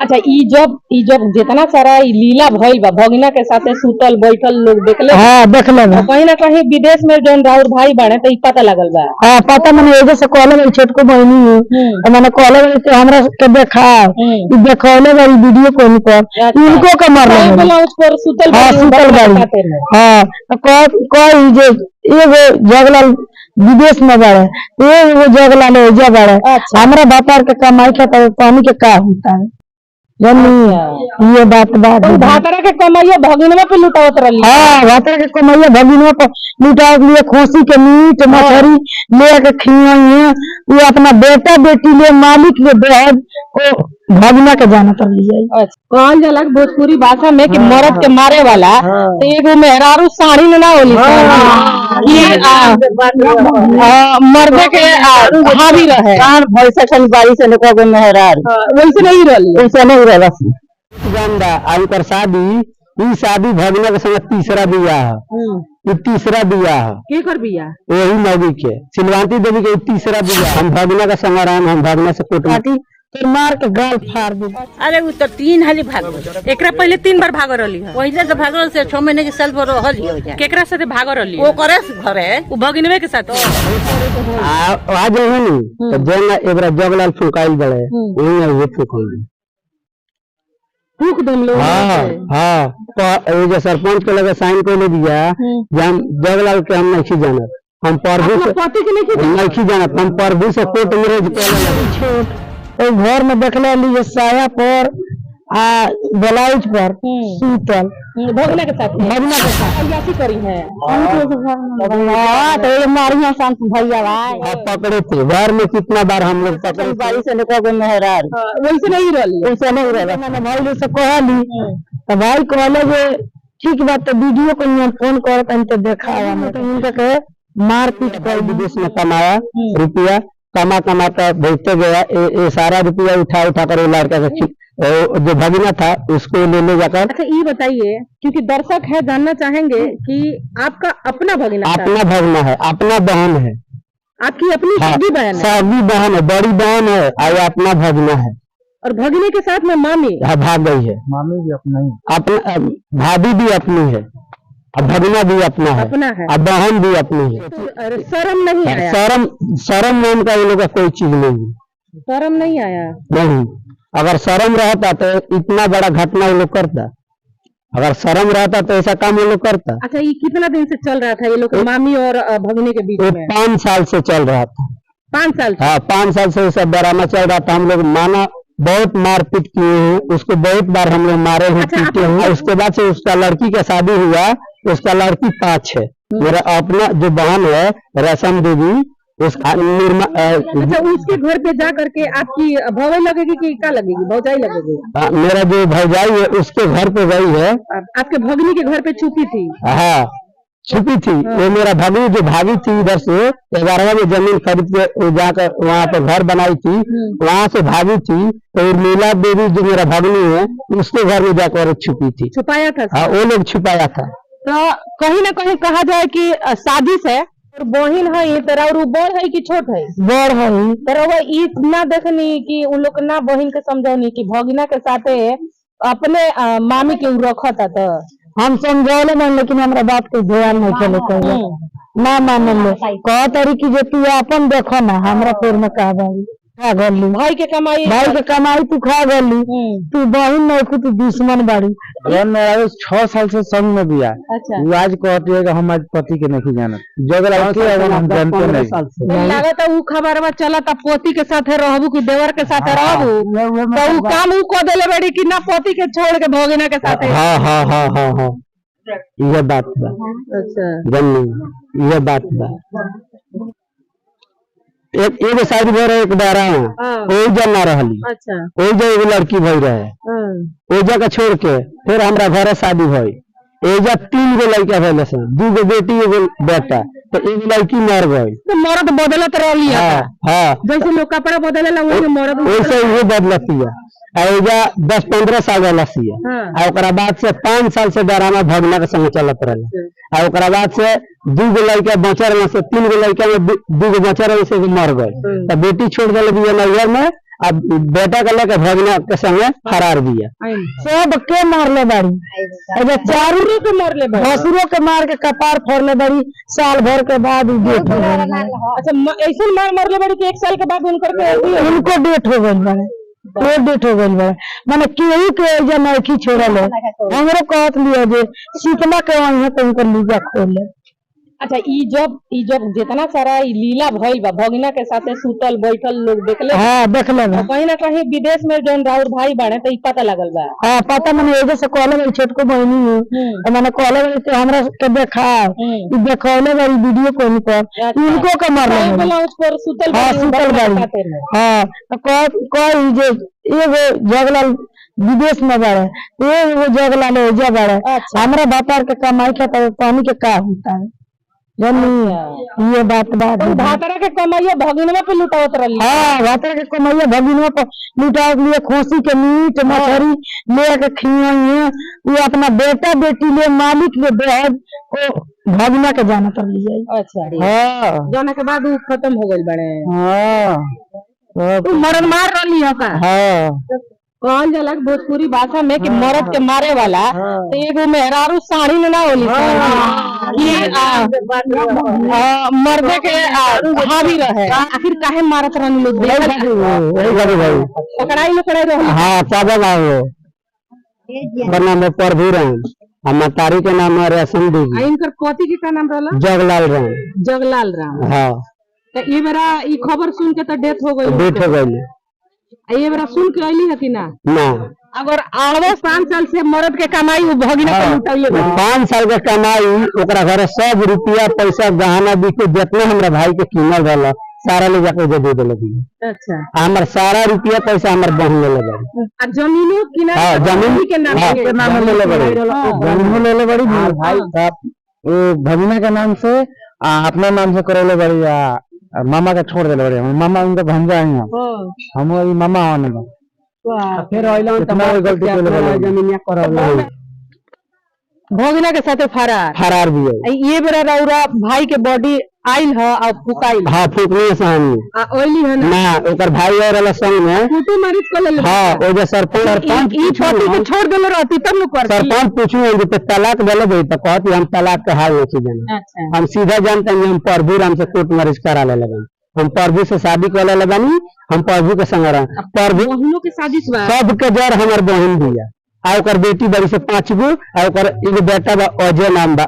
अच्छा ई जब जितना सारा लीला भइल बा भगिना के साथे सुतल बैठल लोग देखले। हाँ देखले बा। कहीं ना कहीं विदेश में जौन राउर भाई बाड़े तो ई पता लगल बा। हाँ पता मैंने एजे से कहले बा छोटको बहनी तो मैंने कहले बा कि हमरा के देखा ई देखौले बा वीडियो कॉल पर इनको के मार ले बोला उस पर सुतल। हाँ सुतल बाड़ी। हाँ तो कोई जे एगो जगलाल विदेश में बाड़े एगो जगलाल एजा बाड़े। हमरा बापार के कमाई खाता पानी के का होता है ये बात भातरा के कमाइया भगिनवा पे लुटावत रही। हाँ भातरा के कमाइया भगिनवा पे लुटावत लिए खोसी के मीट मछली ले के खियाई ये अपना बेटा बेटी ले मालिक ले बेहद भगिना के जाना कर लिया। कहल जाला भोजपुरी भाषा में कि मर्द के मारे वाला तो एगो मेहरारू साड़ी में ना होली मर्दे के हावी रहे भैसा खाली बारी से निकल मेहरार वैसे नहीं रही वैसे नहीं रहा गंदा आकर शादी ई शादी भगिना के संग तीसरा बियाह तीसरा बियाह के कर बियाह वही नवी के सिलवांती देवी के तीसरा बियाह हम भगिना का संग्राम हम भगिना से कोटमाटी फिर मार के गाल फाड़ दी। अरे वो तो 3 हाली भाग एकरा पहले 3 बार भाग रही है वही से भागल से 6 महीने के साल भर रहल है केकरा साथे भाग रही वो करे घरे वो भगिनवे के साथ आज है नी तो जन एबरा जगलाल फुकाइल बड़े वही वो फुकाइल फूक दम लोग। हाँ ये जो सरपंच के लगे साइन को ले दिया जब जगलाल के हम नहीं जाना हम प्रभु से नहीं जाना हम प्रभु से कोर्ट मैरिज छोट घर में देखले लीजिए साया पर ब्लाउज पर सूतल भगना के साथ ऐसी करी है तो ये मारिया शांत भैया भाई पकड़े थे घर में कितना बार हम लोग पकड़े बारी से निकल गए मेहरार वैसे नहीं रही वैसे नहीं रहा मैंने भाई से कहली तो भाई कहले जे ठीक बात तो वीडियो को फोन कर तो देखा उनका मारपीट कर विदेश में कमाया रुपया कमा कर भेजते गया ये सारा रुपया उठा कर लड़का जो भगिना था उसको ले जाकर। अच्छा ये बताइए क्योंकि दर्शक है जानना चाहेंगे कि आपका अपना भगिना है अपना बहन है आपकी अपनी सगी बहन है सगी बहन है बड़ी बहन है और अपना भगिना है और भगिनी के साथ में मामी भाग गई है मामी भी अपना भाभी भी अपनी है अब भगिना भी अपना है अब बहन भी अपनी है। शर्म नहीं आया शर्म में उनका ये लोग का कोई चीज नहीं शर्म नहीं आया नहीं अगर शर्म रहता तो इतना बड़ा घटना ये लोग करता अगर शर्म रहता तो ऐसा काम ये लोग करता। अच्छा ये कितना दिन से चल रहा था ये लोग मामी और भगिनी के बीच में 5 साल से चल रहा था 5 साल हाँ 5 साल से सब ड्रामा चल रहा था हम लोग माना बहुत मारपीट किए हैं उसको बहुत बार हम लोग मारे हैं पीटे हैं उसके बाद से उसका लड़की का शादी हुआ उसका लड़की 5 है मेरा अपना जो बहन है रसम देवी उसका अच्छा उसके घर पे जा करके आपकी भौजाई लगेगी कि क्या लगेगी भौजाई लगेगी मेरा जो भौजाई है उसके घर पे गई है आपके भगिनी के घर पे छुपी थी हाँ छुपी थी वो मेरा भगिनी जो भागी थी इधर से 11वां में जमीन खरीद के जाकर वहाँ पे घर बनाई थी वहाँ से भागी थी तो लीला देवी जो मेरा भगिनी है उसके घर में जाकर छुपी थी छुपाया था हाँ वो लोग छुपाया था। तो कहीं ना कहीं कहा जाए कि साजिश है और बहन है तरह और बड़ है कि छोट है बड़ है तरह इतना देखनी कि उन लोग ना बहन के समझौनी कि भगिना के साथे अपने मामी के रखा था तो हम समझौले मन लेकिन हमारा बात को ध्यान नहीं चले ना मान ले कह तरीकी जो तू अपन देखो ना हमरा पेड़ में कहा गली भाई के कमाई तू खा गली तू बहन नहीं तू दुश्मन बाड़ी मेरा 6 साल से संग में दिया। अच्छा आज कहती है कि हम आज पति के नहीं जाना जगह हम जानते नहीं लागत उ खबर में चला था पति के साथ रहबू कि देवर के साथ रहबू तो उ काम उ को देले बड़ी कि ना पति के छोड़ के भगिना के साथ हाँ ये बात बा। अच्छा ये बात बा एक शादी भर एक बारा वही जल ना रही। अच्छा वही जो एगो लड़की भई रहे वही जगह छोड़ के फिर हमरा घर शादी भई एजा 3 गो लड़का भइले से 2 गो बेटी एगो बेटा तो एगो लड़की मर गई तो मर्द बदलत रहली है। हाँ जैसे लोग कपड़ा बदलेला वैसे मर्द वैसे वो बदलतिया एजा 10-15 साल वाला सिया और ओकरा बाद से 5 साल से डरामा भगना के संग चलत रहे और ओकरा बाद से 2 गो लड़का बचर में से 3 गो लड़का में 2 गो बचर में से मर गए तो बेटी छोड़ दिले बिया नैयर में अब बेटा के लेके भगना के संगे फरार दिया। सब के मारले बाड़ी, चारू के मारले बाड़ी, भसुरो के मार के कपार फोड़ले बाड़ी, साल भर के बाद डेथ हो गई। अच्छा ऐसे मार मारले बड़ी कि 1 साल के बाद उनको डेथ हो गई बड़े, वो डेथ हो गई बड़े, माने केहू के जमाई छोड़ल है। हमरो कहत लिया जे शीतला के वहीं तो उनकर लीजा खोले। अच्छा ई जब जितना सारा लीला भइल बा भगिना के साथे सुतल बैठल लोग देखले, हाँ देखले बा, कहीं ना कहीं विदेश में जौन राउर भाई बाड़े तो ई पता लगल बा। हाँ पता मैंने एजे से कहले मेरी छोटको बहनी है तो मैंने कहले तो हमरा के देखा देखौले बारी वीडियो कॉल पर इनको के मारले बोला उस पर सुतल हाँ सुतल बारी। हाँ तो कोई जे एगो जगलाल विदेश में बाड़े, एगो जगलाल एजा बाड़े। हमरा बापार के कमाई खाता पानी के का होता है ये बात भातरा के कमाइया भगिनवा पे लुटावत रही। हाँ भातरा के कमाइया भगिनवा पे लुटावत लिए, खोसी के मीट मछली ले के खियाइए, ये अपना बेटा बेटी ले मालिक ले बेहद भगिना के जाना कर लिया। अच्छा हाँ जाने के बाद वो खत्म हो गई बड़े। हाँ मरद मार रही है का। हाँ कहल जाला भोजपुरी भाषा में कि मरद के मारे वाला तो एगो मेहरारू साड़ी में ना होली मर्दे के हावी रहे। आखिर काहे मारत रहनी लोग पकड़ाई रहे। हाँ चाचा बाबू बना में प्रभु राम, हम तारी के नाम है रेशम देवी। इनकर पति के का नाम रहला? जगलाल राम। जगलाल राम। हाँ तो ये बेरा ई खबर सुन के तो डेथ हो गई। डेथ हो गई। ये बेरा सुन के अली है कि ना? ना। अगर आवे 5 साल से मर्द के कमाई वो भगिना पे लुटाइले। 5 साल के कमाई ओकरा घर सब रुपया पैसा गहना बिके जितना हमरा भाई के कीमत रहला सारा ले जाके दे देले। अच्छा हमर सारा रुपया पैसा हमर बहन ले ले। और जमीनों की ना? हां जमीन के नाम ले ले बड़ी, जमीन ले ले बड़ी भाई साहब वो भगिना के नाम से अपना नाम से करले बड़ी, मामा के छोड़ देले बड़ी। मामा उनका भंजा है, हम वही मामा आने फिर आइलन त गलती केले जमीनिया करले भगिना के साथे फरार भी है। ये बेरा रौरा भाई के बॉडी आइल है और फुकाइल। हां फुकने से हम ओइली है ना ओकर भाई और संग में फुटू मरीज को ले। हां ओ जे सरपंच ई पति के छोड़ देले रहती तब न कर सरपंच पूछू जे पे तलाक देले गई त कहती हम तलाक के हाल नहीं जाने। अच्छा हम सीधा जानते हैं हम प्रभु राम से कोर्ट मैरिज करा ले लगे, हम प्रभु से शादी कर ले लगानी, हम प्रभु के संग रह प्रभु बहनों के शादी सब के जर हमर बहन दिया आ ओकर बेटी बड़ी से 5 गो आ ओकर एगो बेटा बा अजय नाम बा।